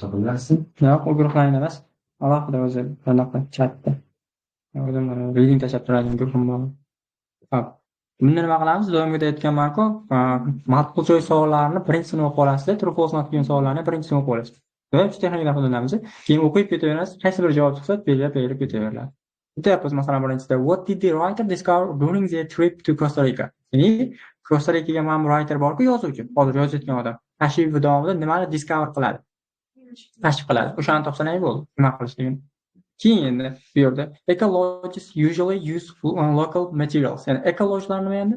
topilmasin. Yo'q, u guruhlarni emas. Alohida o'zi anaqa chatda. O'zim reading tashlab turadigan guruhim bor. Hop. Bunda nima qilamiz? Doimgidek aytganman-ku, multiple choice savollarini birinchi sinf o'qib olasizda, true false not degan savollarni birinchi sinf o'qib olasiz. Doim shu texnikadan foydalanamiz. Keyin o'qib ketaverasiz, qaysi bir javob chiqsa, belgilab ketaveradi. Bitta masalan birinchisida what did the writer discover during their trip to Costa Rica? Ya'ni Costa Ricaga mana writer borku, yozuvchi, hozir yozayotgan odam. Tashrifi davomida nimani discover qiladi? Kashf qiladi. O'shani topsanay bo'ldi. Nima qilishligini. Keyin endi bu yerda ecologists usually use local materials. Ya'ni ecologlar nima endi?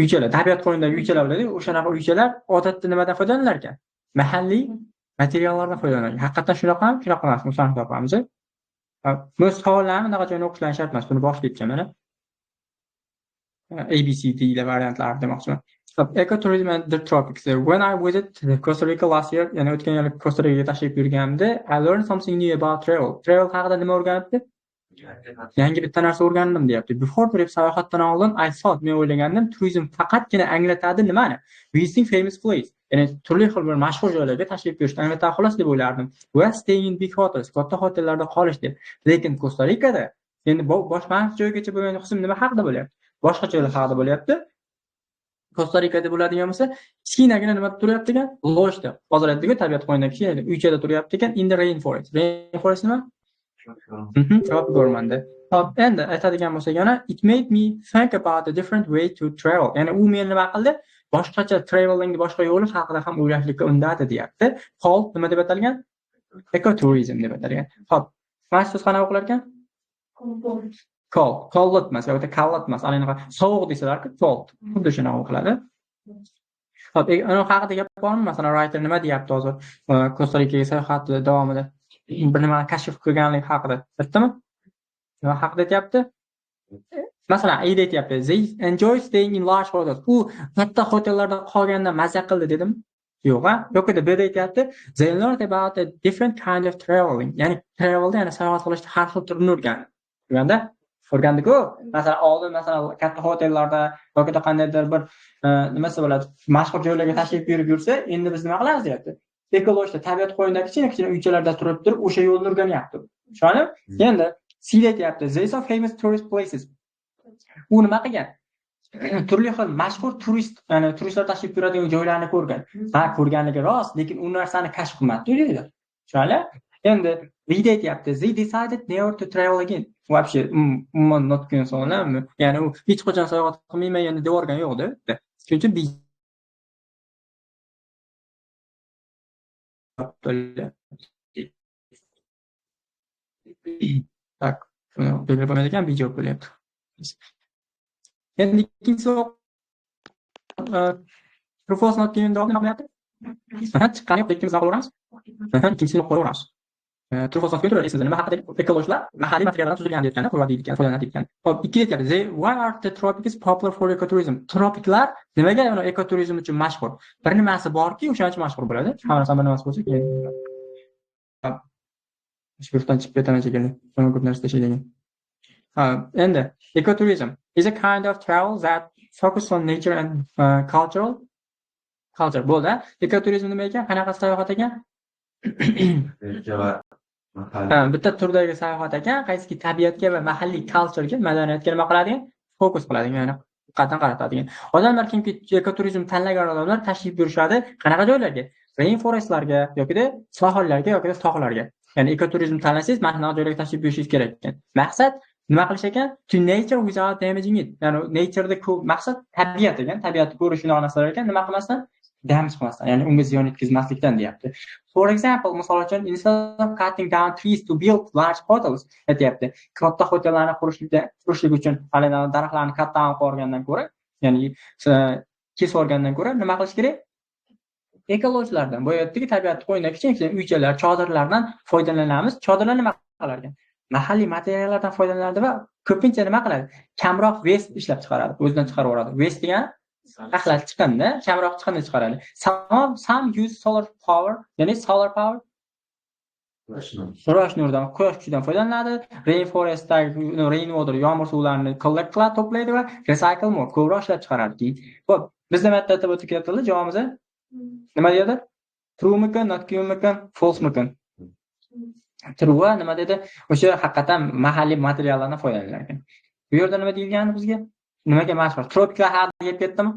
Uychalar, tabiat qo'ynidagi uychalar bo'ladi. O'shanaqa uychalar odatda nimadan foydalanar ekan? Mahalliy materiallardan foydalanadi. Haqiqatan shunaqami? Shunaqa emas. O'shani topamiz. Bu savollarni bunaqa joyda o'qishlari shart emas. Buni boshlayotgan mana. ABCD ile variantlar demoqchiman. Ecotourism and the tropics. When I visited Costa Rica last year, ya'ni o'tgan yil Costa Ricaga tashrif buyurganimda, I learned something new about travel. Travel haqida nima o'rganibdi? Yangi bitta narsa o'rgandim deyapti. Before trip sayohatdan oldin I thought, men o'ylagandim, turizm faqatgina anglatadi nimani? Visiting famous place. Ya'ni turli xil bir mashhur joylarga tashrif buyurishni anglatadi xolos deb o'ylardim. We staying in big hotels, katta hotellarda qolish deb. Lekin Costa Ricada endi boshqa joygacha bo'lgan qism nima haqida bo'lyapti? Boshqa joylar haqida bo'lyapti. Costa Ricada bo'ladigan bo'lsa, kichkinagina nima turyapti ekan? Lojda. Hozir aytdik-ku, tabiat qo'ynidagi kichkina uychada turyapti ekan, in the rainforest. Rainforest nima? Tropic o'rmonda. Hop, endi aytadigan bo'lsak, yana it made me think about a different way to travel. Ya'ni u meni nima qildi? Boshqacha travelingni boshqa yo'li haqida ham o'ylashlikka undadi, deyapti. Called nima deb atalgan? Ecotourism deb atalgan. Hop, mana siz qanaqa o'qilar ekan? Cold emas, yoki cold emas, anaqa sovuq desalar-ku, cold. Xuddi shunaqa o'qiladi. Hop, ana haqida gap bormi? Masalan, writer nima deyapti hozir? Costa Ricaga sayohat davomida bir nimani kashf qilganlik haqida. Bittami? Nima haqida aytyapti? Masalan, ayda aytyapti. They enjoy staying in large hotels. U katta hotellarda qolganda mazza qildi dedim. Yo'q, yo'q edi. Bu yerda aytyapti. They learned about a different kind of traveling. Ya'ni travelda, ya'ni sayohat qilishda har xil turini o'rgandik-ku. Masalan, oldin masalan katta hotellarda yoki qandaydir bir nimasi bo'ladi, mashhur joylarga tashrif buyurib yursa, endi biz nima qilamiz deyapti. Ekologda tabiat qo'ynidagi kichkina uychalarda turib o'sha yo'lni o'rganyapti. Tushunib? Endi Sida aytyapti, these are famous tourist places. U nima qilgan? Turli xil mashhur ya'ni turistlar tashrif buyuradigan joylarni ko'rgan. Ha, ko'rganligi rost, lekin u narsani kashf qilmadi deydi. Tushunib? Endi Vida aytyapti, they decided never to travel again. Вообще, umuman notgan savollarmi? Ya'ni u hech qachon sayohat qilmayman endi devorgan yo'q-da. Shuning uchun tak, belgilab bo'lmaydi ekan, video bo'lyapti. Endi ikkinchisi true false not degan davomida nima qilyapti? Chiqqani yo'q, ikkimiz qo'yaveramiz. Ikkinchisini qo'yaveramiz. True false not degan esingizda nima haqida? Ekologlar mahalliy materiallardan tuzilgan deyotganda, foydalanadigan, foydalanadigan. Hop, ikki aytyapti. Why are the tropics popular for ecotourism? Tropiklar nimaga uni ekoturizm uchun mashhur? Bir nimasi borki, o'shaning uchun mashhur bo'ladi. Hamma narsa bir nimasi bo'lsa, keyin shurdan chiqib ketaman shekilli. Buni ko'p narsa tashlaydigan. Endi ecotourism is a kind of travel that focus on nature and culture. Bo'ldi. Ecotourism nima ekan? Qanaqa sayohat ekan? Bitta turdagi sayohat ekan, qaysiki tabiatga va mahalliy culturega, madaniyatga nima qiladigan? Fokus qiladigan, ya'ni diqqatni qaratadigan. Odamlar kimki ekoturizm tanlagan odamlar tashrif buyurishadi qanaqa joylarga? Rainforestlarga yoki sohillarga yoki tog'larga. Ya'ni ekoturizm tanlasangiz, mana shunaqa joylarga tashrif buyurishingiz kerak ekan. Maqsad nima qilish ekan? To nature without damaging it. Ya'ni natureda maqsad tabiat ekan, tabiatni ko'rishni narsalar ekan, nima qilmasdan? Damage qilmasdan, ya'ni unga ziyon yetkazmaslikdan deyapti. For example, misol uchun, instead of cutting down trees to build large hotels, aytyapti. Katta hotellarni qurishlik uchun halidan daraxtlarni kattadan qo'rgandan ko'ra, ya'ni kesib olgandan ko'ra nima qilish kerak? Ekologlardan, bu yerdagi tabiat qo'ynidagi kichkina uychalar, chodirlardan foydalanamiz. Chodirlar nima qilar ekan? Mahalliy materiallardan foydalanadi va ko'pincha nima qiladi? Kamroq waste ishlab chiqaradi, o'zidan chiqarib yuboradi. Waste degan axlat chiqindi, kamroq chiqindi chiqaradi. Some use solar power, ya'ni solar power quyosh nuridan, quyosh kuchidan foydalanadi. Rainforestdagi rainwater, yomg'ir suvlarini collect qiladi, to'playdi va recycle more, ko'proq ishlab chiqaradi. Xo'p, bizda matnda aytib o'tib ketildi, javobimiz nima deydi? True'mikan, notkumikan, false'mikan? True nima dedi? O'sha haqiqatan mahalliy materiallardan foydalanar ekan. Bu yerda nima deyilgandi bizga? Nimaga mashhur? Tropiklar haqida gap ketdimi?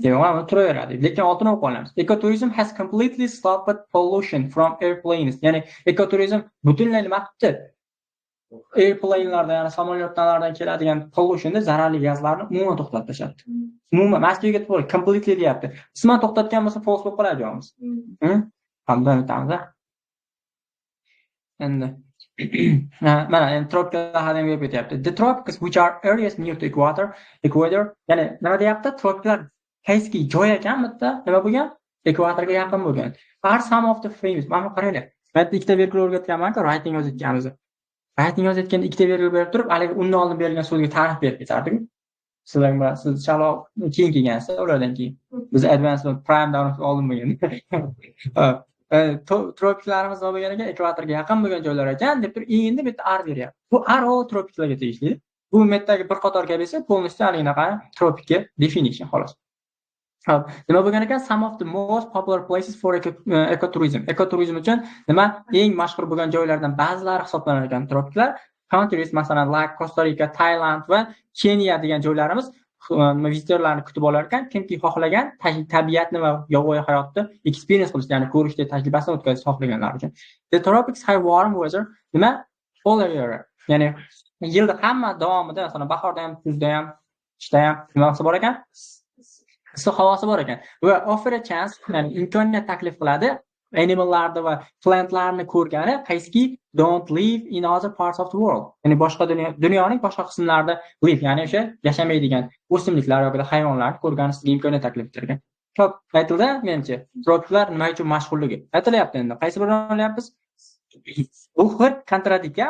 Yo'q, uni turaveradi. Lekin oltin o'qib olamiz. Ecotourism has completely stopped pollution from airplanes. Ya'ni ekoturizm butunlay nima qildi? Airplane'lardan, ya'ni samolyotlardan keladigan pollutionni, zararli gazlarni umuman to'xtatib tashladi. Umuman mas'uliyatga to'g'ri completely deyapti. Qisman to'xtatgan bo'lsa false bo'lib qoladi joyimiz. Hamdan o'tamiz. Endi mana endi tropiklar haqida gap ketyapti. The tropics which are areas near to equator, ya'ni nima deyapti? Tropiklar qaysi joy ekan bitta nima bo'lgan? Ekvatorga yaqin bo'lgan. Are some of the famous. Mana qaranglar. Men ikkita vergul o'rgatganman-ku, writing yozayotganmiz. Writing yozayotganda ikkita vergul berib turib, haligi undan oldin berilgan so'zga ta'rif berib ketardik. Sizlar siz chalo keyin kelgansiz, ulardan keyin. Biz advanced prime down oldin bo'lgan. Tropiklarimiz nima bo'lgan ekan, ekvatorga yaqin bo'lgan joylar ekan deb turib, endi bitta ar beryapti. Bu ar tropiklarga tegishli. Bu metdagi bir qator gap esa polностью anaqa tropikga definition xolos. Hop, nima bo'lgan ekan? Some of the most popular places for ecotourism. Ecotourism uchun nima eng mashhur bo'lgan joylardan ba'zilari hisoblanar ekan tropiklar. Countries masalan like Costa Rica, Thailand va Kenya degan joylarimiz visitorlarni kutib olar ekan, kimki xohlagan tabiatni va yovvoyi hayotni experience qilish, ya'ni ko'rishda tajribasini o'tkazishni xohlaganlar uchun. The tropics have warm weather, nima? All year. Ya'ni yilda hamma davomida, masalan, bahorda ham, kuzda ham, qishda ham nimasi bor ekan? Issiq havosi bor ekan. Va offer a chance, ya'ni imkoniyat taklif qiladi animallarni va plantlarni ko'rgani, qaysiki don't live in other parts of the world. Ya'ni boshqa dunyoning boshqa qismlarida live, ya'ni o'sha yashamaydigan o'simliklar yoki hayvonlarni ko'rgani sizga imkoniyat taklif etilgan. Ko'p aytildi, menimcha, tropiklar nima uchun mashhurligi aytilyapti endi. Qaysi birini olyapmiz? Bu xir kontradiktsiya.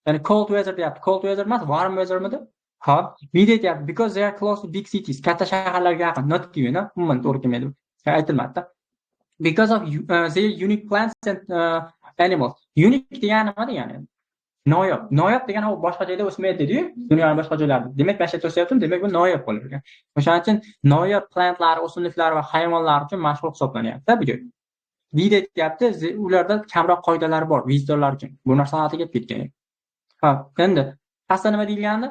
Ya'ni cold weather deyapti. Cold weather emas, warm weathermidi? Hop, deyapti because they are close to big cities. Katta shaharlarga yaqin. Not given, umuman to'g'ri kelmaydi. Aytilmadi. Because of their unique plants and animals. Unique degani nima degani? Noyob. Noyob degani u boshqa joyda o'smaydi dedi-yu, dunyoning boshqa joylarida. Demak, bashar o'syaptimi? Demak, bu noyob bo'lar ekan. O'shaning uchun noyob plantlar, o'simliklar va hayvonlar uchun mashhur hisoblanayapti bu joy. Deyapti, ularda kamroq qoidalar bor vizitorlar uchun. Bu narsa haqida gap ketgan. Ha, endi pastda nima deyilgandi?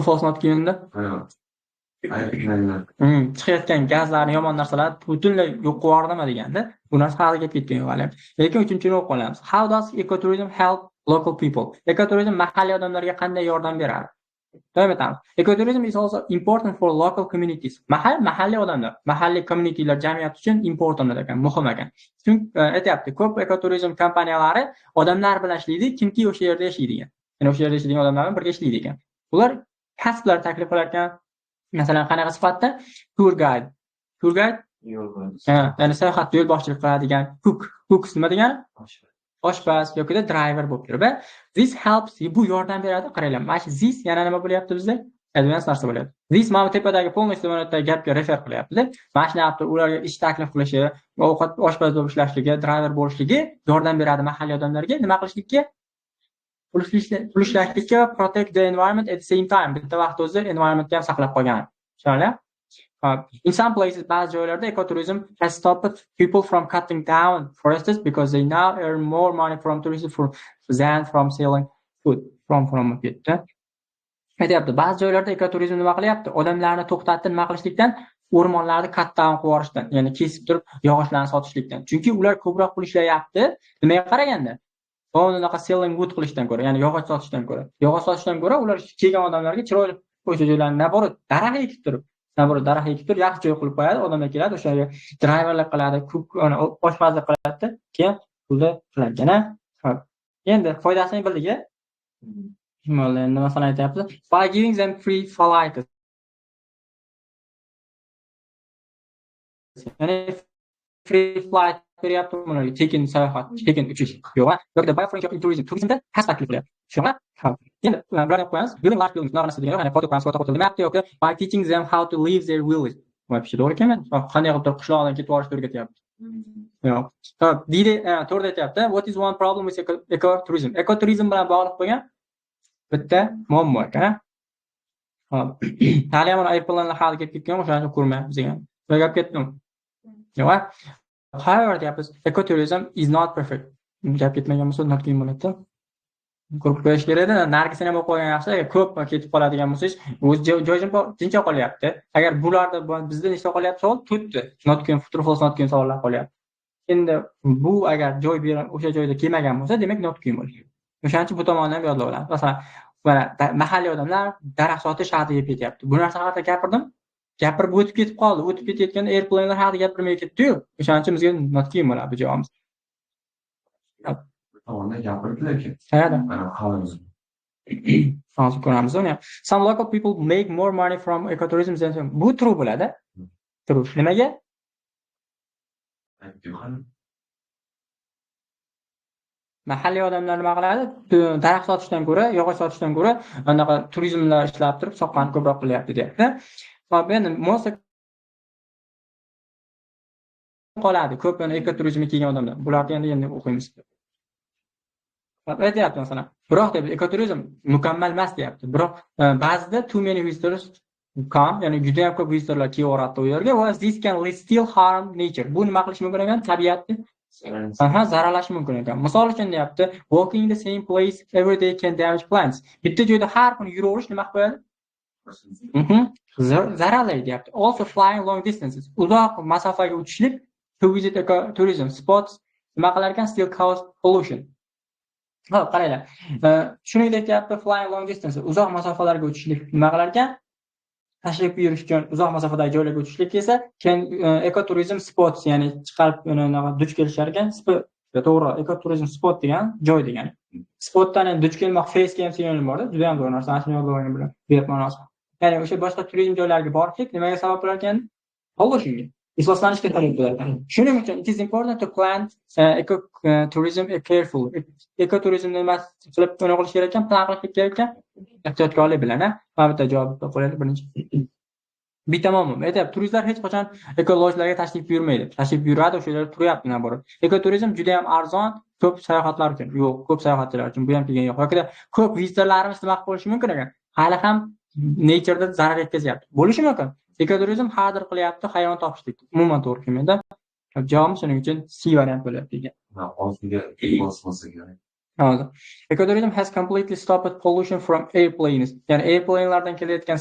False not kelganda. Chiqayotgan gazlarni, yomon narsalar butunlay yo'q qilib deganda, bu narsa haqida gap ketgan yo'q hali. Lekin uchinchini o'qib olamiz. How does ecotourism help local people? Ecotourism mahalliy odamlarga qanday yordam beradi? Davom etamiz. Ecotourism is also important for local communities. Mahalliy odamlar, mahalliy communitylar jamiyat uchun important ekan, muhim ekan. Chunki aytayapti, ko'p ekoturizm kompaniyalari odamlar bilan ishlaydi, kimki o'sha yerda yashaydi ekan. Ya'ni o'sha yerda yashaydigan odamlar bilan birga ishlaydi ekan. Ular kasblar taklif qilar ekan. Masalan, qanaqa sifatda? Tour guide. Tour guide? Ya'ni sayohat yo'lboshchilik qiladigan cook nima degani? Oshpaz yoki driver bo'lib turib, this helps, bu yordam beradi. Qaranglar, mana shu this yana nima bo'lyapti bizda? Advanced narsa bo'lyapti. This mana tepadagi polностью mana gapga refer qilyapti. Mana shu narsa ularga ish taklif qilishi, ovqat oshpaz bo'lib ishlashligi, driver bo'lishligi yordam beradi mahalliy odamlarga. Nima qilishlikka? Pul ishlashlikka, protect the environment at the same time. Bitta vaqt o'zi environmentni ham saqlab qolgan. Tushunarli? In some places, ba'zi joylarda ecotourism has stopped people from cutting down forests because they now earn more money from tourism than from selling food from ketdi. Aytyapti, ba'zi joylarda ekoturizm nima qilyapti? Odamlarni to'xtatib nima qilishlikdan, o'rmonlarni cut down qilib yuborishdan, ya'ni kesib turib yog'ochlarni sotishlikdan. Chunki ular ko'proq pul ishlayapti. Nimaga qaraganda? Unaqa selling wood qilishdan ko'ra, ya'ni yog'och sotishdan ko'ra, ular kelgan odamlarga chiroyli o'sha joylarni naborot daraxt ekib turib, yaxshi joy qilib qo'yadi, odamlar keladi, o'sha yerga driverlik qiladi, oshpazlik qiladi, keyin pulni qiladigan. Xo'p. Endi foydasini bildik-a? Mana endi masalan aytayapti, by giving them free flights. Ya'ni free flight beryapti ularga, tekin sayohat, tekin uchish yo'q. Yo'qda buy for tourism. Turizmda has taklif qilyapti. Shunga? Endi ularga qo'yamiz. Building large buildings, narsa degan, ya'ni foto demayapti yoki by teaching them how to live their village. Voy, to'g'ri ekanmi? Qanday qilib turib qishloqdan ketib olishni o'rgatyapti. Yo'q. Xo'p, deydi, to'g'ri aytyapti. What is one problem with ecotourism? Ecotourism bilan bog'liq bo'lgan bitta muammo ekan. Hop. Hali ham iPhone hali ketib ketgan, o'shani ko'rmayapmiz degan. gap ketdim. Yo'q. However, deyapmiz, ecotourism is not perfect. Gap ketmagan bo'lsa, not qiyin bo'ladi. Ko'p qo'yish kerak-da. Nargisini ham o'qib olgan yaxshi. Agar ko'p ketib qoladigan bo'lsangiz, o'z joyim tincha qolyapti. Agar bularda bizda nechta qolyapti savol? 4 ta. Not qiyin, true false not qiyin savollar qolyapti. Endi bu agar joy berib o'sha joyda kelmagan bo'lsa, demak not qiyin bo'ladi. O'shaning uchun bu tomonni ham yodlab olamiz. Masalan, mana mahalliy odamlar daraxt sotish haqida gap ketyapti. Bu narsa haqida gapirdim. Gapirib o'tib ketib qoldi. O'tib ketayotganda airplanelar haqida gapirmay ketdi-yu. O'shaning uchun bizga not qiyin bo'ladi bu javobimiz. Tomonda gapirdilar-ku. Qayerda? Mana hozir. Hozir ko'ramiz uni. Some local people make more money from ecotourism than bu true bo'ladi. True. Nimaga? Mahalliy odamlar nima qiladi? Daraxt sotishdan ko'ra, yog'och sotishdan ko'ra, anaqa turizmlar ishlab turib, soqqani ko'proq qilyapti, deyapti. Hop, endi mo'sa qoladi. Ko'p ekoturizmga kelgan odamlar. Bularni endi o'qiymiz. Aytyapti masalan. Biroq deb ekoturizm mukammal emas deyapti. Biroq ba'zida too many visitors come, ya'ni juda ham ko'p visitorlar kelaveradi u yerga va this can still harm nature. Bu nima qilish mumkin ekan? Tabiatni zararlash mumkin ekan. Misol uchun deyapti, walking in the same place every day can damage plants. Bitta joyda har kuni yuraverish nima qiladi? Zararlaydi deyapti. Also flying long distances. Uzoq masofaga uchishlik to visit ecotourism spots nima qilar ekan? Still cause pollution. Xo'p, qaranglar. Shuningdek deyapti, flying long distances, uzoq masofalarga uchishlik nima qilar ekan? Tashrif buyurish uchun uzoq masofadagi joylarga uchishlik esa ekoturizm spots, ya'ni chiqarib duch kelishar ekan. To'g'ri, ekoturizm spot degan joy degani. Spotdan endi duch kelmoq facega ham sinonim bor-da, juda ham zo'r narsa, shuni yodlagan bilan bermoqchi. Ya'ni o'sha boshqa turizm joylariga borishlik nimaga sabab bo'lar ekan? Pollutionga, ifloslanishga sabab bo'ladi. Shuning uchun it is important to plan ecotourism carefully. Ekoturizmni nima qilib qilish kerak ekan? Plan qilish kerak ekan? Ehtiyotkorlik bilan, ha. Bitta javob qo'yaylik birinchi. Bitamom. Aytib, turistlar hech qachon ekologiyalarga tashrif buyurmaydi. Tashrif buyuradi, o'sha yerda turyapti nima bor. Ekoturizm juda ham arzon, ko'p sayohatlar uchun. Yo'q, ko'p sayohatchilar uchun bu ham kelgan yo'q. Yoki ko'p vizitorlarimiz nima qilish mumkin ekan? Hali ham natureda zarar yetkazyapti. Bo'lishi mumkin. Ekoturizm xadir qilyapti, hayvon topishlik. Umuman to'g'ri kelmaydi. Javobimiz shuning uchun C variant bo'ladi degan. Oltiga bosmasa kerak. Hozir. Ecotourism has completely stopped pollution from airplanes. Ya'ni airplanelardan kelayotgan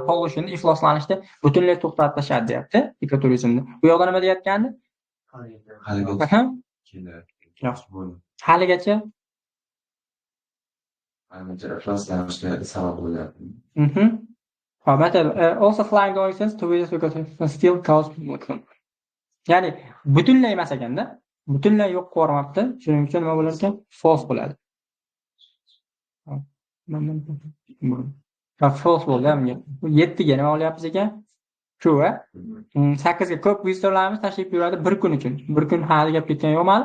pollution, ifloslanishni butunlay to'xtatib tashladi, deyapti ekoturizmni. Bu yoqda nima deyotgandi? Haligacha ifloslanishga sabab bo'lyapti. Also flying long distance to visit ecotourism still cause pollution. Ya'ni butunlay emas ekanda. Butunlay yo'q qo'yapti. Shuning uchun nima bo'lar ekan? False bo'ladi. False bo'ldi. 7 ga nima olyapmiz ekan? True. 8 ga ko'p visitorlarimiz tashrif buyuradi bir kun uchun. Bir kun hali gap ketgan yo'qmi?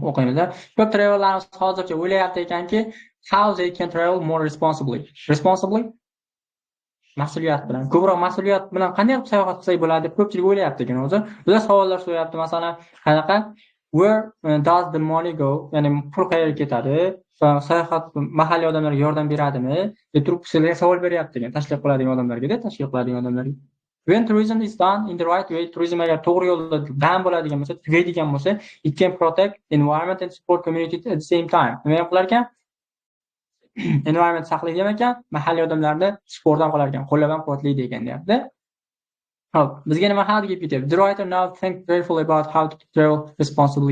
O'qiymiz. Ko'p travellarimiz hozircha o'ylayapti ekanki, how they can travel more responsibly. Responsibly? Mas'uliyat bilan. Ko'proq mas'uliyat bilan qanday qilib sayohat qilsak bo'ladi deb ko'pchilik o'ylayapti ekan o'zi. Bizlar savollar so'rayapti, masalan, qanaqa where does the money go? Ya'ni pul qayerga ketadi? Sayohat mahalliy odamlarga yordam beradimi? deb turib sizlarga savol beryapti ekan, tashkil qiladigan odamlarga-da, tashkil qiladigan odamlarga. When tourism is done in the right way, turizm agar to'g'ri yo'lda dam bo'ladigan bo'lsa, tugaydigan bo'lsa, it can protect environment and support community at the same time. Nima qilar ekan? Environment saqlaydi ekan, mahalliy odamlarni sportdan qolar ekan, qo'llab-quvvatlaydi ekan, deyapti. Hop, bizga nima haqida gap ketyapti? The writer now think carefully about how to travel responsible.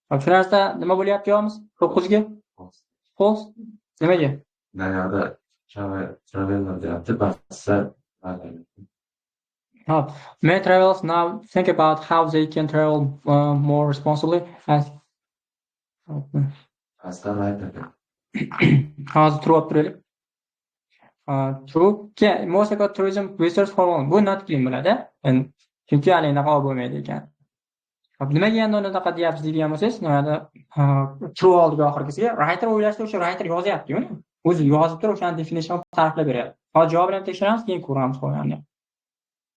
Hop, shu narsa nima bo'lyapti yo'qmiz? 9 ga? False. Nimaga? Naryoqda traveler deyapti, ba'zida hop, many travelers now think about how they can travel more responsibly as hozir turib turaylik. True. Most ecotourism visitors for one. Bu not qiyin bo'ladi. Chunki hali anaqa bo'lmaydi ekan. Hop, nimaga endi unaqa deyapsiz degan bo'lsangiz, nimada true oldiga oxirgisiga writer o'ylashda o'sha writer yozyapti-ku. O'zi yozib turib o'shani definition ta'riflab beradi. Hozir javobini ham tekshiramiz, keyin ko'ramiz qo'yganini.